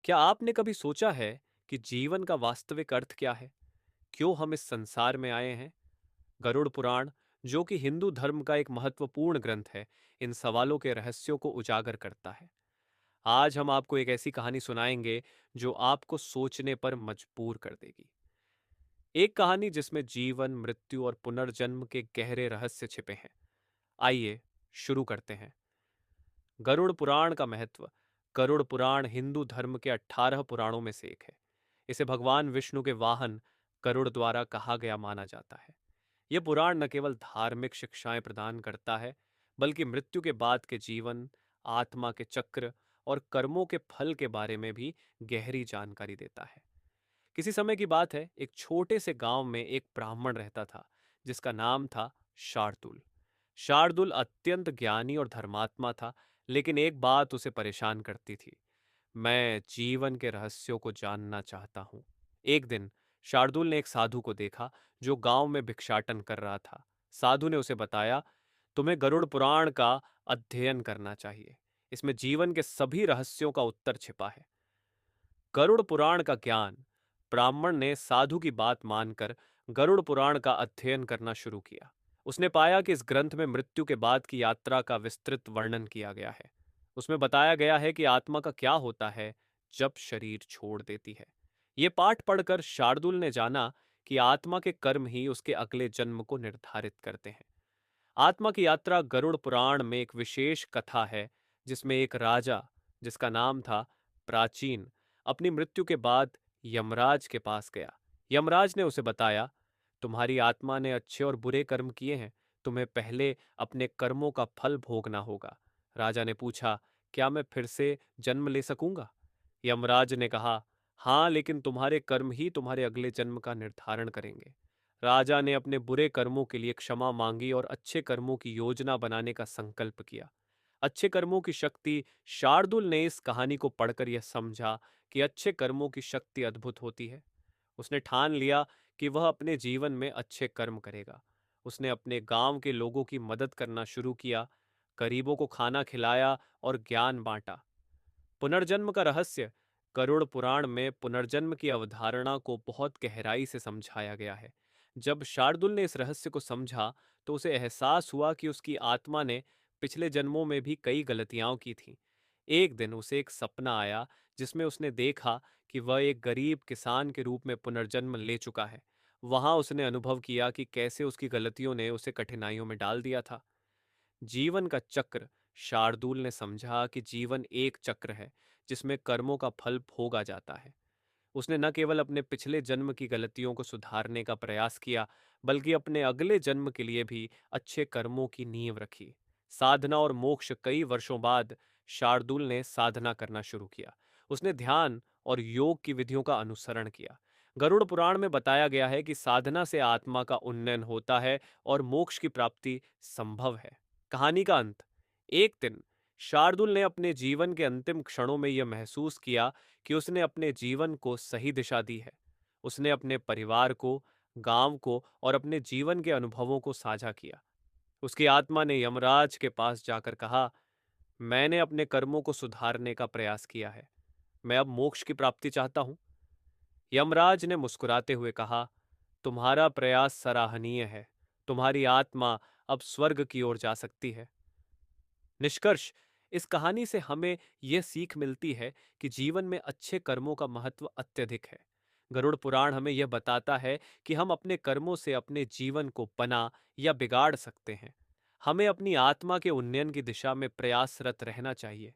क्या आपने कभी सोचा है कि जीवन का वास्तविक अर्थ क्या है? क्यों हम इस संसार में आए हैं? गरुड़ पुराण, जो कि हिंदू धर्म का एक महत्वपूर्ण ग्रंथ है, इन सवालों के रहस्यों को उजागर करता है। आज हम आपको एक ऐसी कहानी सुनाएंगे जो आपको सोचने पर मजबूर कर देगी। एक कहानी जिसमें जीवन, मृत्यु और पुनर्जन्म के गहरे रहस्य छिपे हैं। आइए शुरू करते हैं। गरुड़ पुराण का महत्व। गरुड़ पुराण हिंदू धर्म के 18 पुराणों में से एक है। इसे भगवान विष्णु के वाहन गरुड़ द्वारा कहा गया माना जाता है। यह पुराण न केवल धार्मिक शिक्षाएं प्रदान करता है, बल्कि मृत्यु के बाद के जीवन, आत्मा के चक्र और कर्मों के फल के बारे में भी गहरी जानकारी देता है। किसी समय की बात है, एक छोटे से गांव में एक ब्राह्मण रहता था, जिसका नाम था शार्दुल। शार्दुल अत्यंत ज्ञानी और धर्मात्मा था, लेकिन एक बात उसे परेशान करती थी। मैं जीवन के रहस्यों को जानना चाहता हूं। एक दिन शार्दुल ने एक साधु को देखा, जो गांव में भिक्षाटन कर रहा था। साधु ने उसे बताया, तुम्हें गरुड़ पुराण का अध्ययन करना चाहिए। इसमें जीवन के सभी रहस्यों का उत्तर छिपा है। गरुड़ पुराण का ज्ञान। ब्राह्मण ने साधु की बात मानकर गरुड़ पुराण का अध्ययन करना शुरू किया। उसने पाया कि इस ग्रंथ में मृत्यु के बाद की यात्रा का विस्तृत वर्णन किया गया है। उसमें बताया गया है कि आत्मा का क्या होता है जब शरीर छोड़ देती है। ये पाठ पढ़कर शार्दुल ने जाना कि आत्मा के कर्म ही उसके अगले जन्म को निर्धारित करते हैं। आत्मा की यात्रा गरुड़ पुराण में एक विशेष कथा है, जिसमें एक राजा, जिसका नाम था प्राचीन, अपनी मृत्यु के बाद यमराज के पास गया। यमराज ने उसे बताया, तुम्हारी आत्मा ने अच्छे और बुरे कर्म किए हैं। तुम्हें पहले अपने कर्मों का फल भोगना होगा। राजा ने पूछा, क्या मैं फिर से जन्म ले सकूंगा? यमराज ने कहा, हाँ, लेकिन तुम्हारे कर्म ही तुम्हारे अगले जन्म का निर्धारण करेंगे। राजा ने अपने बुरे कर्मों के लिए क्षमा मांगी और अच्छे कर्मों की योजना बनाने का संकल्प किया। अच्छे कर्मों की शक्ति। शार्दुल ने इस कहानी को पढ़कर यह समझा कि अच्छे कर्मों की शक्ति अद्भुत होती है। उसने ठान लिया कि वह अपने जीवन में अच्छे कर्म करेगा। उसने अपने गांव के लोगों की मदद करना शुरू किया, गरीबों को खाना खिलाया और ज्ञान बांटा। पुनर्जन्म का रहस्य। गरुड़ पुराण में पुनर्जन्म की अवधारणा को बहुत गहराई से समझाया गया है। जब शार्दुल ने इस रहस्य को समझा, तो उसे एहसास हुआ कि उसकी आत्मा ने पिछले जन्मों में भी कई गलतियां की थीं। एक दिन उसे एक सपना आया, जिसमें उसने देखा कि वह एक गरीब किसान के रूप में पुनर्जन्म ले चुका है। वहां उसने अनुभव किया कि कैसे उसकी गलतियों ने उसे कठिनाइयों में डाल दिया था। जीवन का चक्र। शार्दुल ने समझा कि जीवन एक चक्र है, जिसमें कर्मों का फल भोगा जाता है। उसने न केवल अपने पिछले जन्म की गलतियों को सुधारने का प्रयास किया, बल्कि अपने अगले जन्म के लिए भी अच्छे कर्मों की नींव रखी। साधना और मोक्ष। कई वर्षों बाद शार्दुल ने साधना करना शुरू किया। उसने ध्यान और योग की विधियों का अनुसरण किया। गरुड़ पुराण में बताया गया है कि साधना से आत्मा का उन्नयन होता है और मोक्ष की प्राप्ति संभव है। कहानी का अंत। एक दिन शार्दुल ने अपने जीवन के अंतिम क्षणों में यह महसूस किया कि उसने अपने जीवन को सही दिशा दी है। उसने अपने परिवार को, गांव को और अपने जीवन के अनुभवों को साझा किया। उसकी आत्मा ने यमराज के पास जाकर कहा, मैंने अपने कर्मों को सुधारने का प्रयास किया है। मैं अब मोक्ष की प्राप्ति चाहता हूं। यमराज ने मुस्कुराते हुए कहा, तुम्हारा प्रयास सराहनीय है। तुम्हारी आत्मा अब स्वर्ग की ओर जा सकती है। निष्कर्ष। इस कहानी से हमें यह सीख मिलती है कि जीवन में अच्छे कर्मों का महत्व अत्यधिक है। गरुड़ पुराण हमें यह बताता है कि हम अपने कर्मों से अपने जीवन को बना या बिगाड़ सकते हैं। हमें अपनी आत्मा के उन्नयन की दिशा में प्रयासरत रहना चाहिए।